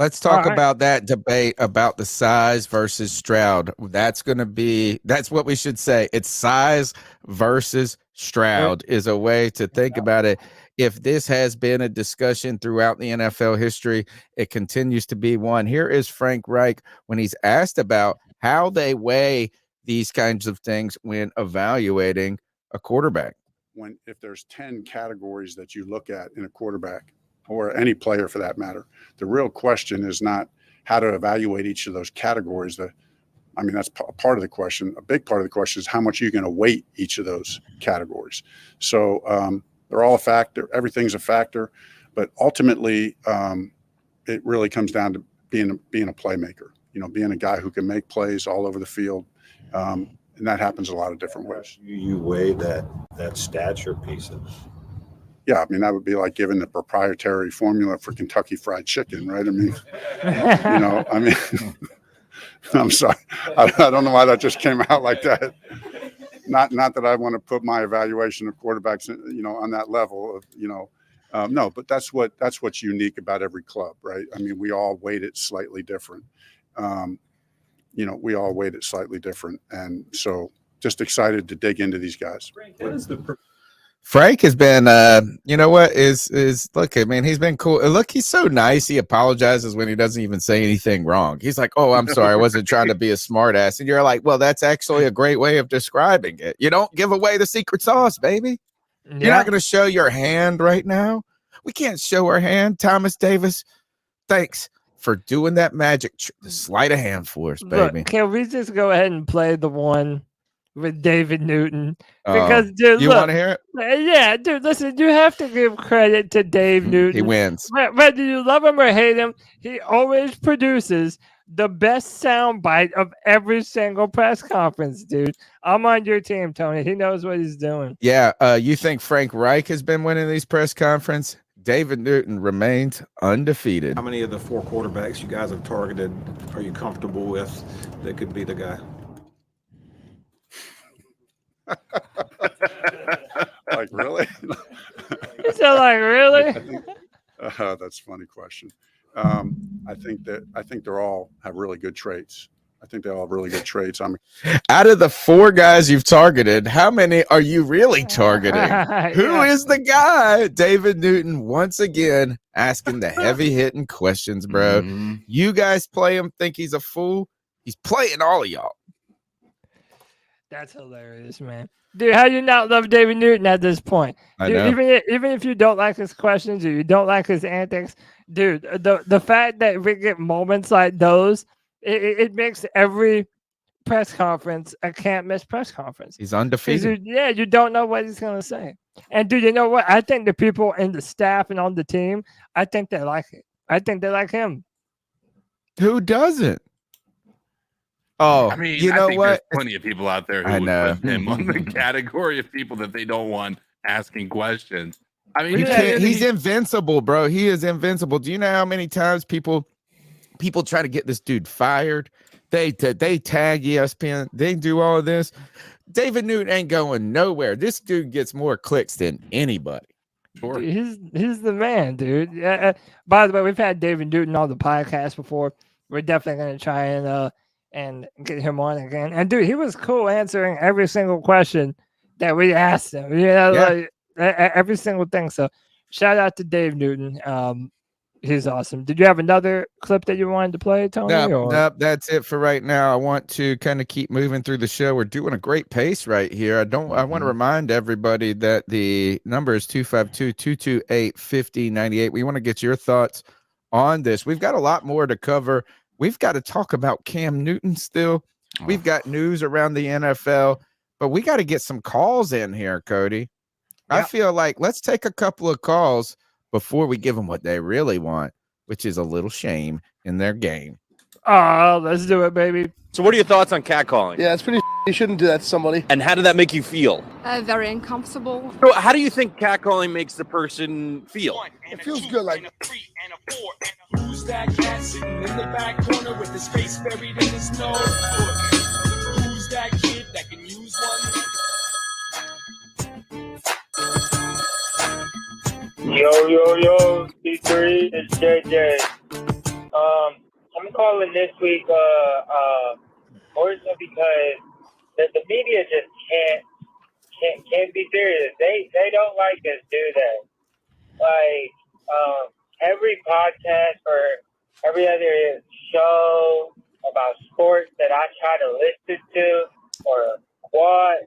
Let's talk about that debate about the size versus Stroud. That's what we should say. It's size versus Stroud is a way to think about it. If this has been a discussion throughout the NFL history, it continues to be one. Here is Frank Reich when he's asked about how they weigh these kinds of things when evaluating a quarterback. If there's 10 categories that you look at in a quarterback, or any player for that matter, the real question is not how to evaluate each of those categories. That's part of the question. A big part of the question is how much are you going to weight each of those categories. So they're all a factor. Everything's a factor, but ultimately it really comes down to being a playmaker. Being a guy who can make plays all over the field, and that happens a lot of different ways. You weigh that stature piece of it. Yeah, that would be like giving the proprietary formula for Kentucky Fried Chicken, right? I'm sorry. I don't know why that just came out like that. Not that I want to put my evaluation of quarterbacks, on that level of, no, but that's what's unique about every club, right? We all weight it slightly different. We all weight it slightly different, and so just excited to dig into these guys. Frank has been, look, he's been cool. Look, he's so nice. He apologizes when he doesn't even say anything wrong. He's like, oh, I'm sorry. I wasn't trying to be a smart ass. And you're like, well, that's actually a great way of describing it. You don't give away the secret sauce, baby. Yeah. You're not going to show your hand right now. We can't show our hand. Thomas Davis, thanks for doing that magic, the sleight of hand for us, baby. Look, can we just go ahead and play the one with David Newton? Because, dude, you want to hear it? Yeah, dude, listen, you have to give credit to Dave Newton. He wins. Whether you love him or hate him, he always produces the best soundbite of every single press conference, dude. I'm on your team, Tony. He knows what he's doing. Yeah, you think Frank Reich has been winning these press conferences? David Newton remains undefeated. How many of the 4 quarterbacks you guys have targeted are you comfortable with that could be the guy? Like, really? You said, like, really? That's a funny question. I think they're all have really good traits. I think they all have really good traits. Out of the 4 guys you've targeted, how many are you really targeting? Who is the guy? David Newton, once again, asking the heavy-hitting questions, bro. Mm-hmm. You guys play him, think he's a fool? He's playing all of y'all. That's hilarious, man. Dude, how do you not love David Newton at this point? Dude, even if you don't like his questions or you don't like his antics, dude, the fact that we get moments like those, it makes every press conference a can't miss press conference. He's undefeated. You don't know what he's going to say. And dude, you know what? I think the people in the staff and on the team, I think they like it. I think they like him. Who doesn't? Oh, I think what? There's plenty of people out there who would put him on the category of people that they don't want asking questions. He's invincible, bro. He is invincible. Do you know how many times people try to get this dude fired? They tag ESPN. They do all of this. David Newton ain't going nowhere. This dude gets more clicks than anybody. Sure. He's the man, dude. By the way, we've had David Newton on the podcast before. We're definitely going to try and get him on again. And dude, he was cool answering every single question that we asked him. Like, every single thing. So shout out to Dave Newton. He's awesome. Did you have another clip that you wanted to play, Tony? No, that's it for right now. I want to kind of keep moving through the show. We're doing a great pace right here. I want to remind everybody that the number is 252-228-5098. We want to get your thoughts on this. We've got a lot more to cover. We've got to talk about Cam Newton still. We've got news around the NFL, but we got to get some calls in here, Cody. I feel like let's take a couple of calls before we give them what they really want, which is a little shame in their game. Oh, let's do it, baby. So what are your thoughts on catcalling? Yeah, it's pretty you shouldn't do that to somebody. And how did that make you feel? Very uncomfortable. So how do you think catcalling makes the person feel? It feels good, like... Who's that cat sitting in the back corner with his face buried in his nose? Who's that kid that can use one? Yo, C3, it's JJ. I'm calling this week more so because the media just can't be serious. They don't like us, do they? Like every podcast or every other show about sports that I try to listen to or watch,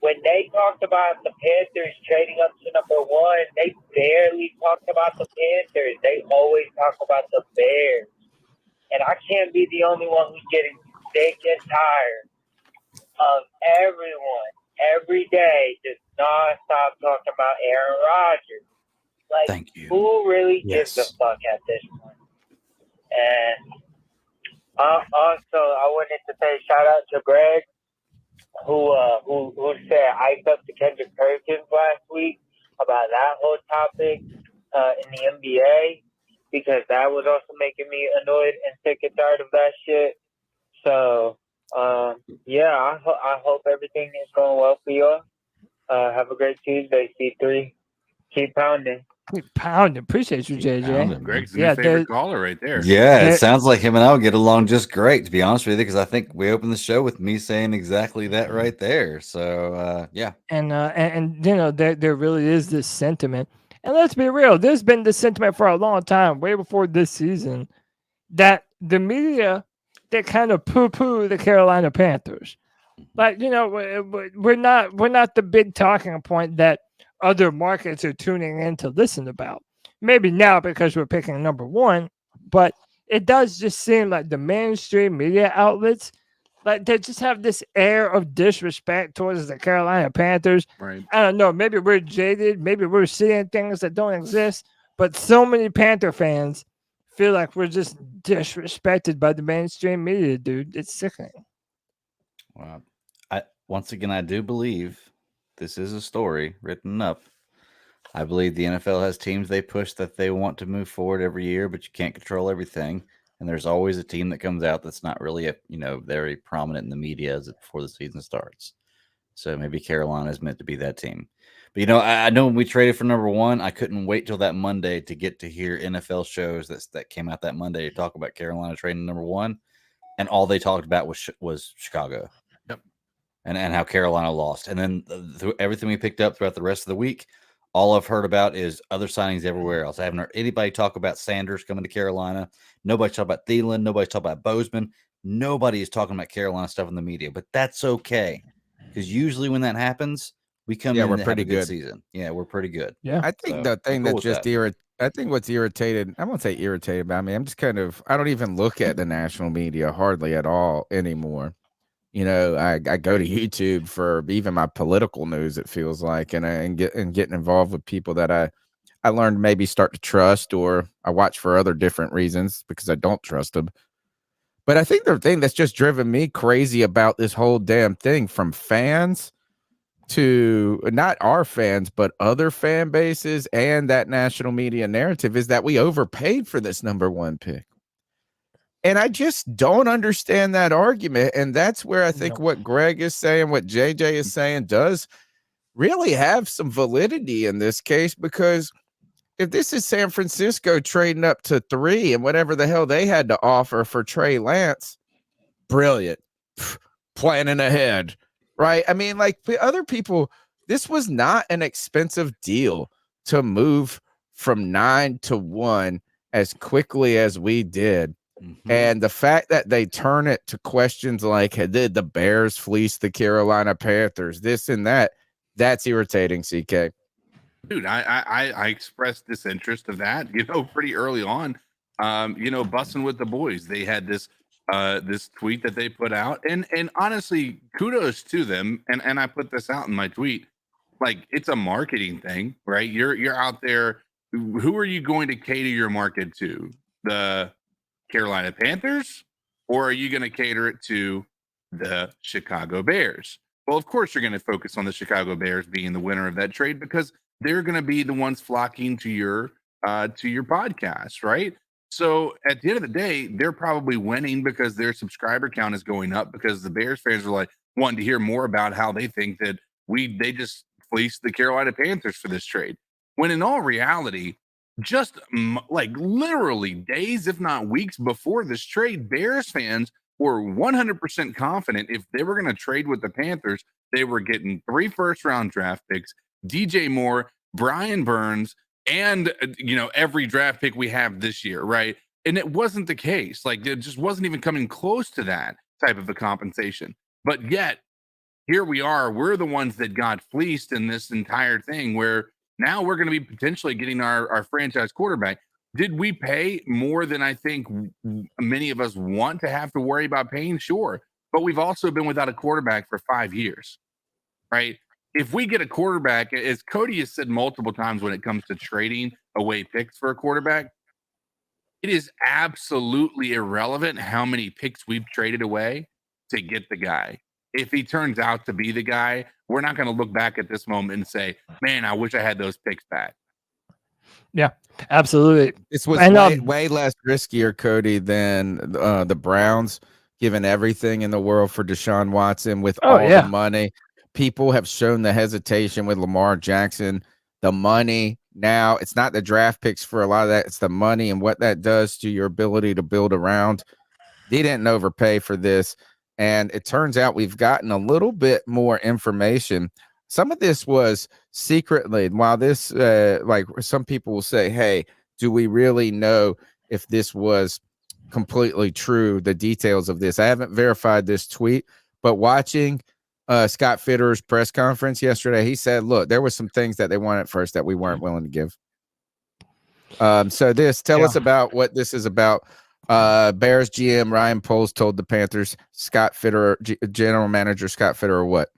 when they talked about the Panthers trading up to number 1, they barely talked about the Panthers. They always talk about the Bears. And I can't be the only one who's getting sick and tired of everyone every day just nonstop talking about Aaron Rodgers. Like, Thank you. who really gives a fuck at this point? And also, I wanted to say shout out to Greg, who said ice up to Kendrick Perkins last week about that whole topic in the NBA, because that was also making me annoyed and sick and tired of that shit. So, yeah, I hope everything is going well for y'all. Have a great Tuesday, C3. Keep pounding. Keep pounding. Appreciate you, JJ. Greg's my favorite caller right there. Yeah, it sounds like him and I will get along just great, to be honest with you, because I think we opened the show with me saying exactly that right there. So, yeah. And you know, there really is this sentiment. And let's be real, there's been this sentiment for a long time, way before this season, that the media, they kind of poo-poo the Carolina Panthers. Like, you know, we're not the big talking point that other markets are tuning in to listen about. Maybe now because we're picking number 1, but it does just seem like the mainstream media outlets, like, they just have this air of disrespect towards the Carolina Panthers. Right. I don't know. Maybe we're jaded. Maybe we're seeing things that don't exist. But so many Panther fans feel like we're just disrespected by the mainstream media, dude. It's sickening. Wow. Once again, I do believe this is a story written up. I believe the NFL has teams they push that they want to move forward every year, but you can't control everything. And there's always a team that comes out that's not really, very prominent in the media before the season starts. So maybe Carolina is meant to be that team. But, I know when we traded for number 1, I couldn't wait till that Monday to get to hear NFL shows that came out that Monday to talk about Carolina trading number 1. And all they talked about was Chicago. Yep. And how Carolina lost. And then through everything we picked up throughout the rest of the week, all I've heard about is other signings everywhere else. I haven't heard anybody talk about Sanders coming to Carolina. Nobody's talking about Thielen. Nobody's talking about Bozeman. Nobody is talking about Carolina stuff in the media. But that's okay, because usually when that happens, we come in we're and pretty have a good good season. Yeah, we're pretty good. Yeah. I think the thing that just I think what's irritated, I won't say irritated about me. I'm just I don't even look at the national media hardly at all anymore. I go to YouTube for even my political news, it feels like, and getting involved with people that I learned maybe start to trust, or I watch for other different reasons because I don't trust them. But I think the thing that's just driven me crazy about this whole damn thing, from fans to not our fans, but other fan bases and that national media narrative, is that we overpaid for this number 1 pick. And I just don't understand that argument. And that's where I think what Greg is saying, what JJ is saying, does really have some validity in this case, because if this is San Francisco trading up to 3 and whatever the hell they had to offer for Trey Lance, brilliant. Planning ahead, right? I mean, like, the other people, this was not an expensive deal to move from 9 to 1 as quickly as we did. Mm-hmm. And the fact that they turn it to questions like, did the Bears fleece the Carolina Panthers, this and that, that's irritating, CK. Dude, I expressed disinterest of that, pretty early on. Busting with the boys. They had this tweet that they put out, and honestly, kudos to them. And I put this out in my tweet. Like, it's a marketing thing, right? You're out there. Who are you going to cater your market to? The Carolina Panthers, or are you going to cater it to the Chicago Bears? Well, of course, you're going to focus on the Chicago Bears being the winner of that trade, because they're going to be the ones flocking to your podcast, right? So at the end of the day, they're probably winning because their subscriber count is going up, because the Bears fans are like wanting to hear more about how they think that they just fleeced the Carolina Panthers for this trade. When in all reality, just like literally days, if not weeks before this trade, Bears fans were 100% confident if they were going to trade with the Panthers, they were getting 3 first-round draft picks, DJ Moore, Brian Burns, and every draft pick we have this year, right? And it wasn't the case. Like, it just wasn't even coming close to that type of a compensation. But yet, here we are. We're the ones that got fleeced in this entire thing, where now we're going to be potentially getting our franchise quarterback. Did we pay more than I think many of us want to have to worry about paying? Sure. But we've also been without a quarterback for 5 years, right? If we get a quarterback, as Cody has said multiple times when it comes to trading away picks for a quarterback, it is absolutely irrelevant how many picks we've traded away to get the guy. If he turns out to be the guy, we're not going to look back at this moment and say, man, I wish I had those picks back. Yeah, absolutely. This was And, way less riskier, Cody, than the Browns giving everything in the world for Deshaun Watson with all the money. People have shown the hesitation with Lamar Jackson. The money now, it's not the draft picks for a lot of that. It's the money and what that does to your ability to build around. They didn't overpay for this. And it turns out we've gotten a little bit more information. Some of this was secretly, while this, like some people will say, hey, do we really know if this was completely true, the details of this? I haven't verified this tweet, but watching Scott Fitterer's press conference yesterday, he said, look, there were some things that they wanted first that we weren't willing to give. So tell us about what this is about. Bears GM Ryan Poles told the Panthers Scott Fitterer, general manager Scott Fitterer, what?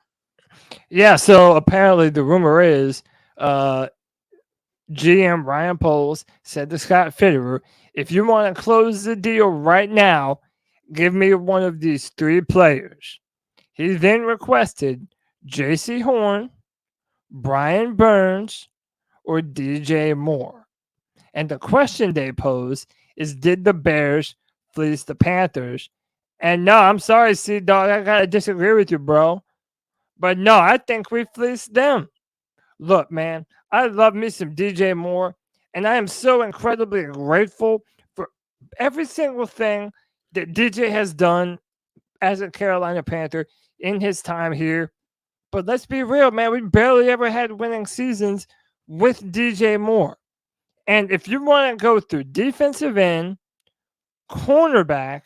Yeah, so apparently the rumor is GM Ryan Poles said to Scott Fitterer, if you want to close the deal right now, give me one of these 3 players. He then requested J.C. Horn, Brian Burns, or DJ Moore. And the question they pose is, did the Bears fleece the Panthers? And no, I'm sorry, C-Dog, I got to disagree with you, bro. But no, I think we fleeced them. Look, man, I love me some DJ Moore, and I am so incredibly grateful for every single thing that DJ has done as a Carolina Panther in his time here. But let's be real, man, we barely ever had winning seasons with DJ Moore. And if you want to go through defensive end, cornerback,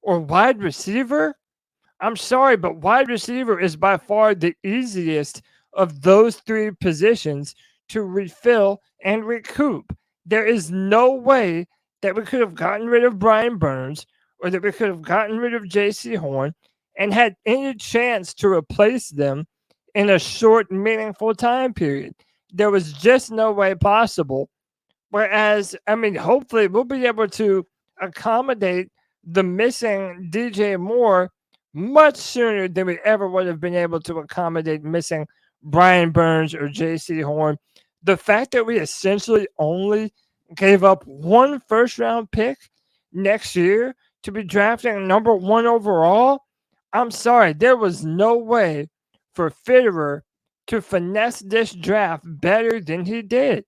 or wide receiver, I'm sorry, but wide receiver is by far the easiest of those 3 positions to refill and recoup. There is no way that we could have gotten rid of Brian Burns or that we could have gotten rid of J.C. Horn and had any chance to replace them in a short, meaningful time period. There was just no way possible. Whereas, I mean, hopefully we'll be able to accommodate the missing DJ Moore much sooner than we ever would have been able to accommodate missing Brian Burns or J.C. Horn. The fact that we essentially only gave up 1 first-round pick next year to be drafting number 1 overall, I'm sorry, there was no way for Fitterer to finesse this draft better than he did.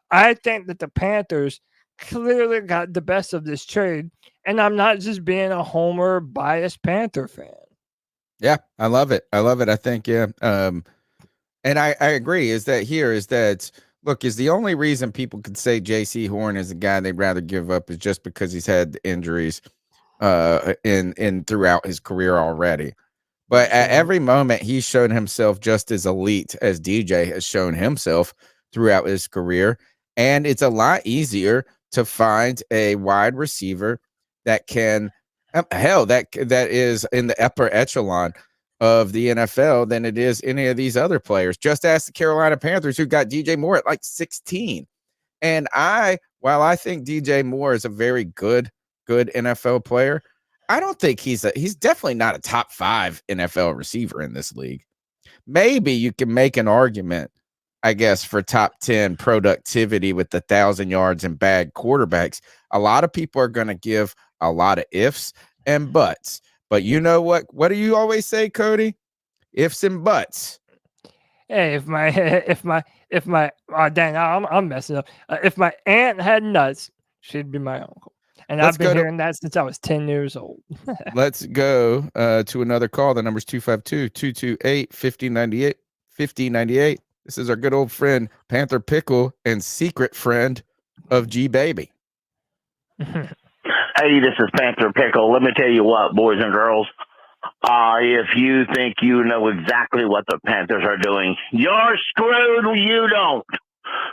I think that the Panthers clearly got the best of this trade, and I'm not just being a homer biased Panther fan. Yeah, I love it. I think, yeah. And I agree is that look, is the only reason people could say J.C. Horn is a guy they'd rather give up is just because he's had injuries in throughout his career already. But at every moment, he's shown himself just as elite as DJ has shown himself throughout his career. And it's a lot easier to find a wide receiver that can, that is in the upper echelon of the NFL than it is any of these other players. Just ask the Carolina Panthers, who got DJ Moore at like 16. And while I think DJ Moore is a very good NFL player, I don't think he's definitely not a top 5 NFL receiver in this league. Maybe you can make an argument, I guess, for top 10 productivity with 1,000 yards and bad quarterbacks. A lot of people are going to give a lot of ifs and buts. But you know what? What do you always say, Cody? Ifs and buts. Hey, if my dang, I'm messing up. If my aunt had nuts, she'd be my uncle. And Let's I've been go to- hearing that since I was 10 years old. Let's go to another call. The number's 252-228-5098. 5098. This is our good old friend Panther Pickle and secret friend of G Baby. Hey, this is Panther Pickle. Let me tell you what, boys and girls. If you think you know exactly what the Panthers are doing, you're screwed. You don't.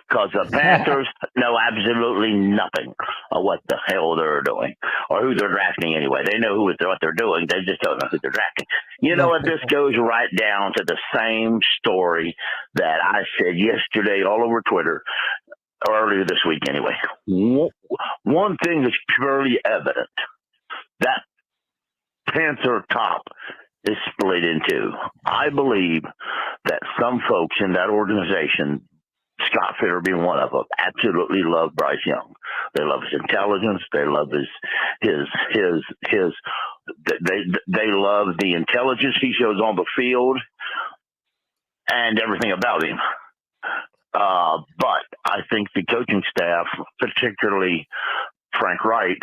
Because the Panthers know absolutely nothing of what the hell they're doing or who they're drafting anyway. They know what they're doing. They just don't know who they're drafting. You know what? This goes right down to the same story that I said yesterday all over Twitter, or earlier this week anyway. One thing is purely evident. That Panther top is split in two. I believe that some folks in that organization, Scott Fitter being one of them, absolutely love Bryce Young. They love his intelligence. They love they love the intelligence he shows on the field and everything about him. But I think the coaching staff, particularly Frank Reich,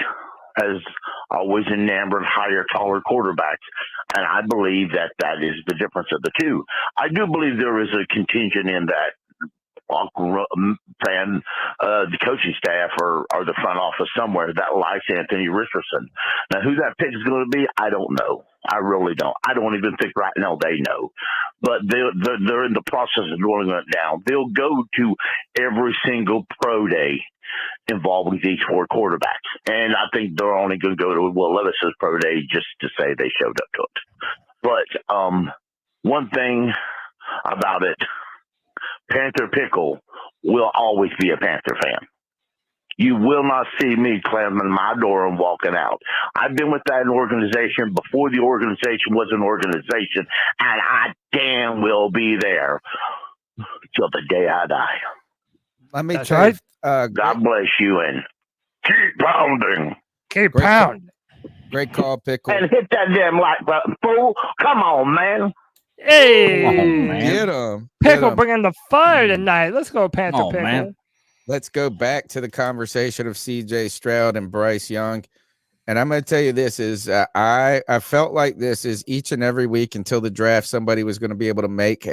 has always enamored higher, taller quarterbacks. And I believe that is the difference of the two. I do believe there is a contingent in that fan, the coaching staff or the front office somewhere that likes Anthony Richardson. Now, who that pick is going to be, I don't know. I really don't. I don't even think right now they know. But they're in the process of rolling it down. They'll go to every single pro day involving these four quarterbacks. And I think they're only going to go to Will Levis's pro day just to say they showed up to it. But one thing about it, Panther Pickle will always be a Panther fan. You will not see me slamming my door and walking out. I've been with that organization before the organization was an organization, and I damn will be there till the day I die. Let me try. God bless you, and keep pounding. Keep pounding. Great call, Pickle. And hit that damn like button, fool. Come on, man. Hey, Come on, man. Get him. Pickle bringing the fire tonight. Let's go, Panther on, Pickle. man. Let's go back to the conversation of CJ Stroud and Bryce Young. And I'm going to tell you this is I felt like this is each and every week until the draft, somebody was going to be able to make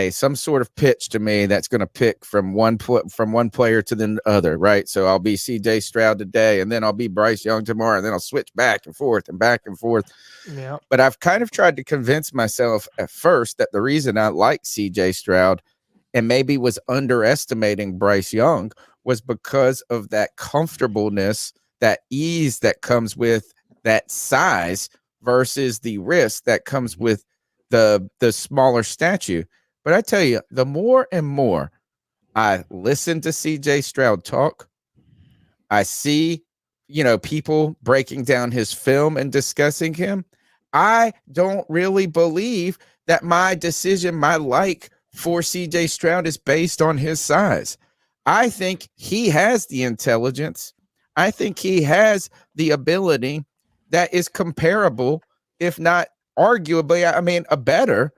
some sort of pitch to me that's going to pick from one player to the other, right? So I'll be CJ Stroud today, and then I'll be Bryce Young tomorrow, and then I'll switch back and forth and back and forth. Yeah. But I've kind of tried to convince myself at first that the reason I like CJ Stroud and maybe was underestimating Bryce Young was because of that comfortableness, that ease that comes with that size versus the risk that comes with the smaller statue. But I tell you, the more and more I listen to CJ Stroud talk, I see, people breaking down his film and discussing him. I don't really believe that my decision, my like for CJ Stroud is based on his size. I think he has the intelligence. I think he has the ability that is comparable, if not arguably, a better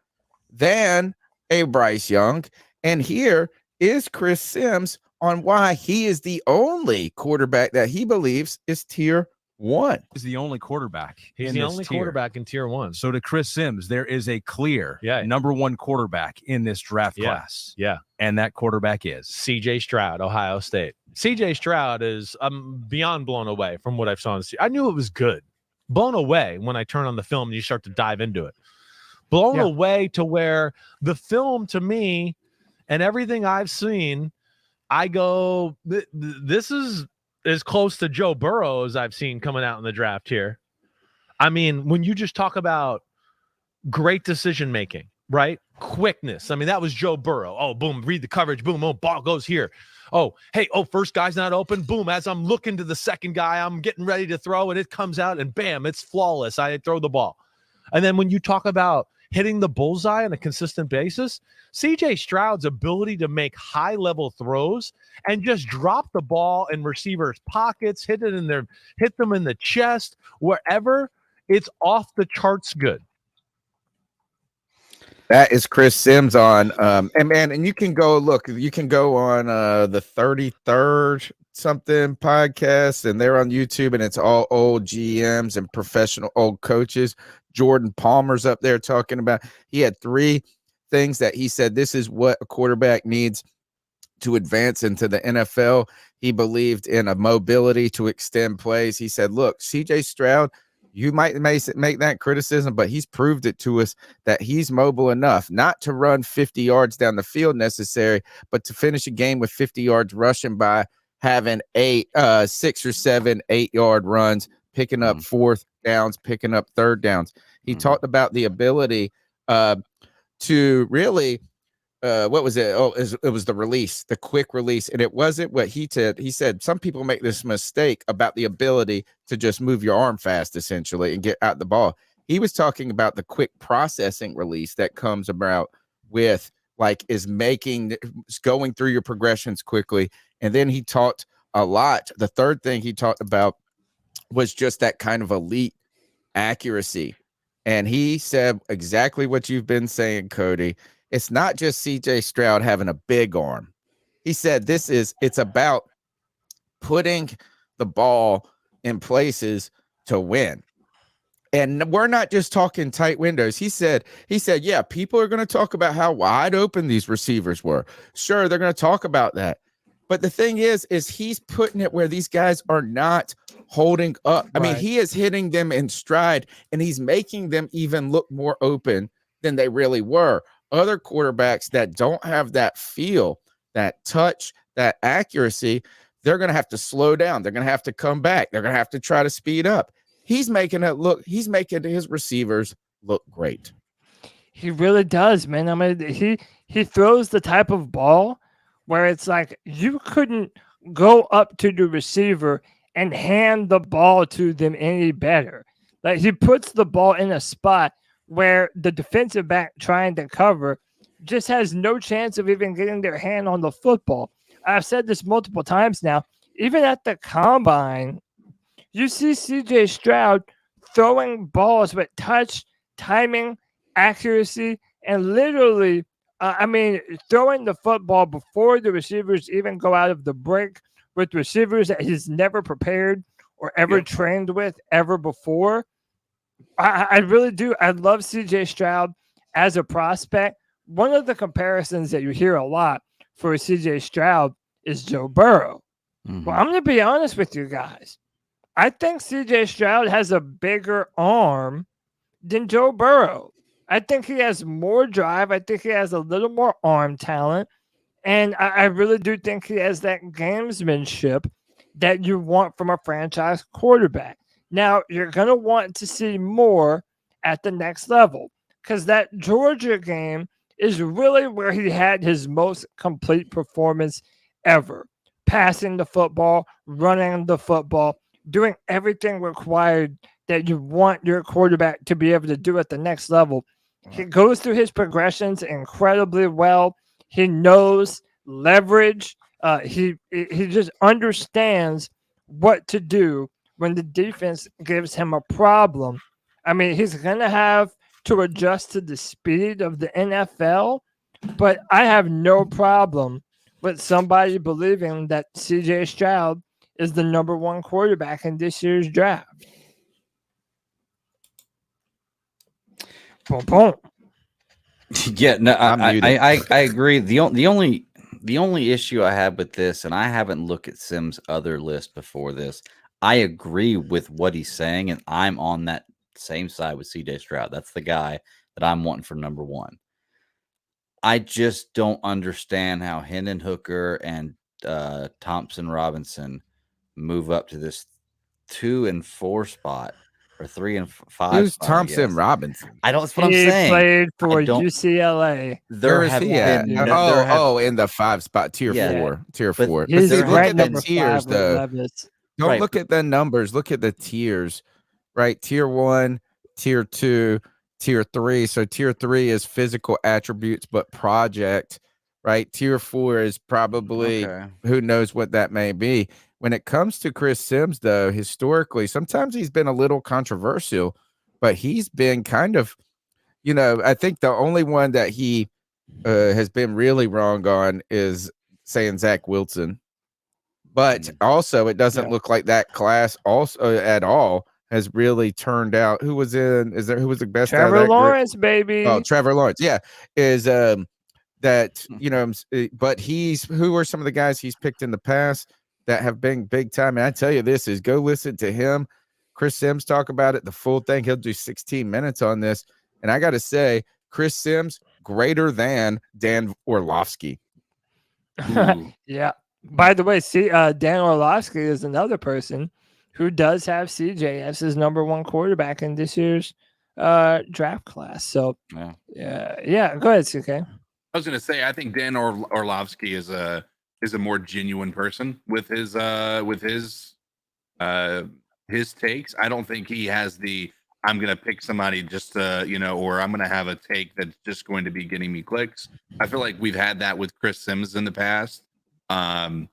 than a Bryce Young. And here is Chris Sims on why he is the only quarterback that he believes is tier 1. He's the only quarterback. He's the only quarterback in tier 1. So to Chris Sims, there is a clear number 1 quarterback in this draft class. Yeah. And that quarterback is CJ Stroud, Ohio State. CJ Stroud is beyond blown away from what I've saw. I knew it was good. Blown away when I turn on the film and you start to dive into it. Blown away to where the film to me and everything I've seen, I go, this is as close to Joe Burrow as I've seen coming out in the draft here. I mean, when you just talk about great decision making, right? Quickness. I mean, that was Joe Burrow. Oh, boom, read the coverage. Boom, oh, ball goes here. Oh, hey, first guy's not open. Boom, as I'm looking to the second guy, I'm getting ready to throw, and it comes out, and bam, it's flawless. I throw the ball. And then when you talk about hitting the bullseye on a consistent basis, CJ Stroud's ability to make high-level throws and just drop the ball in receivers' pockets, hit them in the chest, wherever, it's off the charts good. That is Chris Sims on and man, and you can go on the 33rd something podcast, and they're on YouTube, and it's all old GMs and professional old coaches. Jordan Palmer's up there talking about, he had 3 things that he said this is what a quarterback needs to advance into the NFL. He believed in a mobility to extend plays. He said, look, CJ Stroud, you might make that criticism, but he's proved it to us that he's mobile enough, not to run 50 yards down the field necessary, but to finish a game with 50 yards rushing by having 6 or 7 8-yard runs, picking up 4th downs, picking up 3rd downs. He talked about the ability to really what was it? Oh, it was the release, the quick release. And it wasn't what he said. He said some people make this mistake about the ability to just move your arm fast, essentially, and get out the ball. He was talking about the quick processing release that comes about with is going through your progressions quickly. And then he talked a lot. The third thing he talked about was just that kind of elite accuracy. And he said exactly what you've been saying, Cody. It's not just CJ Stroud having a big arm. He said it's about putting the ball in places to win. And we're not just talking tight windows. He said, yeah, people are going to talk about how wide open these receivers were. Sure, they're going to talk about that. But the thing is he's putting it where these guys are not holding up. I mean, he is hitting them in stride, and he's making them even look more open than they really were. Other quarterbacks that don't have that feel, that touch, that accuracy, they're going to have to slow down. They're going to have to come back. They're going to have to try to speed up. He's making his receivers look great. He really does, man. I mean, he throws the type of ball where it's like you couldn't go up to the receiver and hand the ball to them any better. Like, he puts the ball in a spot where the defensive back trying to cover just has no chance of even getting their hand on the football. I've said this multiple times now. Even at the combine, you see CJ Stroud throwing balls with touch, timing, accuracy, and literally, throwing the football before the receivers even go out of the break, with receivers that he's never prepared or ever trained with ever before. I really do. I love CJ Stroud as a prospect. One of the comparisons that you hear a lot for CJ Stroud is Joe Burrow. Well, I'm going to be honest with you guys. I think CJ Stroud has a bigger arm than Joe Burrow. I think he has more drive. I think he has a little more arm talent. And I really do think he has that gamesmanship that you want from a franchise quarterback. Now, you're going to want to see more at the next level, because that Georgia game is really where he had his most complete performance ever. Passing the football, running the football, doing everything required that you want your quarterback to be able to do at the next level. He goes through his progressions incredibly well. He knows leverage. He just understands what to do when the defense gives him a problem. I mean, he's going to have to adjust to the speed of the NFL, but I have no problem with somebody believing that CJ Stroud is the number 1 quarterback in this year's draft. Boom, boom. Yeah, no, I agree. The only issue I have with this, and I haven't looked at Sims' other list before this, I agree with what he's saying, and I'm on that same side with CJ Stroud. That's the guy that I'm wanting for number 1. I just don't understand how Hendon Hooker and Thompson Robinson move up to this 2 and 4 spot, or 3 and 5. Who's Thompson Robinson? I don't. That's what I'm He saying. played for UCLA. There Where is he at? In the 5 spot, tier 4. He's But see, look right at the number tiers, 5 though. with Levis. Don't look at the numbers. Look at the tiers, right? Tier 1, tier 2, tier 3. So tier 3 is physical attributes, but project, right? Tier 4 is probably who knows what that may be. When it comes to Chris Sims, though, historically, sometimes he's been a little controversial, but he's been kind of, I think the only one that he has been really wrong on is saying Zach Wilson. But also, it doesn't look like that class also at all has really turned out. Who was the best out of Trevor that group? Lawrence, baby. Oh, Trevor Lawrence. Yeah. Is that, but who are some of the guys he's picked in the past that have been big time? And I tell you, this is go listen to him. Chris Sims talk about it, the full thing. He'll do 16 minutes on this. And I got to say, Chris Sims greater than Dan Orlovsky. Yeah. By the way, Dan Orlovsky is another person who does have CJ as his number one quarterback in this year's draft class. So yeah. Go ahead, CK. I was going to say, I think Dan Orlovsky is a more genuine person with his takes. I don't think he has the I'm going to pick somebody just to, or I'm going to have a take that's just going to be getting me clicks. I feel like we've had that with Chris Sims in the past. Nothing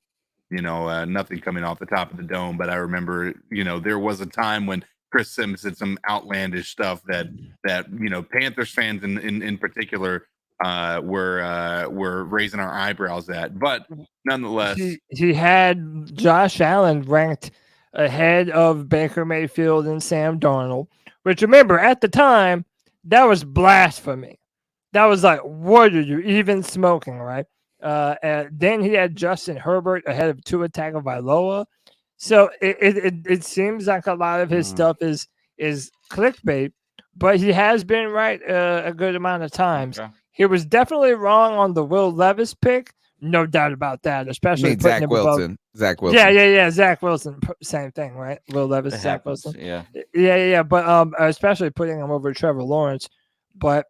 coming off the top of the dome, but I remember, there was a time when Chris Sims did some outlandish stuff that Panthers fans in particular were raising our eyebrows at. But nonetheless, he had Josh Allen ranked ahead of Baker Mayfield and Sam Darnold, which, remember, at the time, that was blasphemy. That was like, what are you even smoking, right? And then he had Justin Herbert ahead of Tua Tagovailoa. So it seems like a lot of his stuff is clickbait, but he has been right a good amount of times. Okay. He was definitely wrong on the Will Levis pick, no doubt about that. Especially Zach Wilson. Zach Wilson. Yeah. Zach Wilson, same thing, right? Will Levis, Zach Wilson. Yeah. But especially putting him over Trevor Lawrence. But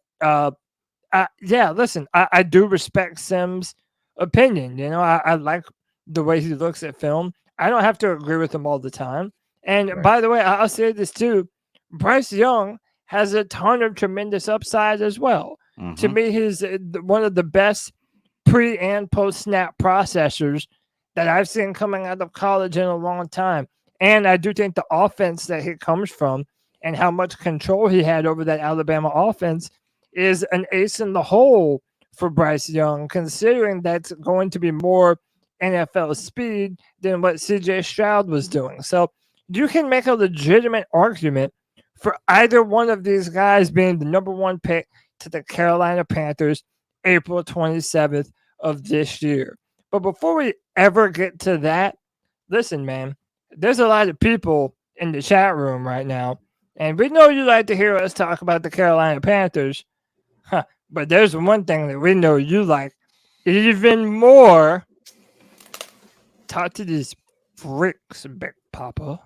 listen, I do respect Sims' opinion. I like the way he looks at film. I don't have to agree with him all the time. And by the way, I'll say this too. Bryce Young has a ton of tremendous upside as well. Mm-hmm. To me, he's one of the best pre and post snap processors that I've seen coming out of college in a long time. And I do think the offense that he comes from and how much control he had over that Alabama offense is an ace in the hole for Bryce Young, considering that's going to be more NFL speed than what CJ Stroud was doing. So you can make a legitimate argument for either one of these guys being the number one pick to the Carolina Panthers April 27th of this year. But before we ever get to that, listen, man, there's a lot of people in the chat room right now, and we know you like to hear us talk about the Carolina Panthers. But there's one thing that we know you like even more. Talk to these bricks, Big Papa.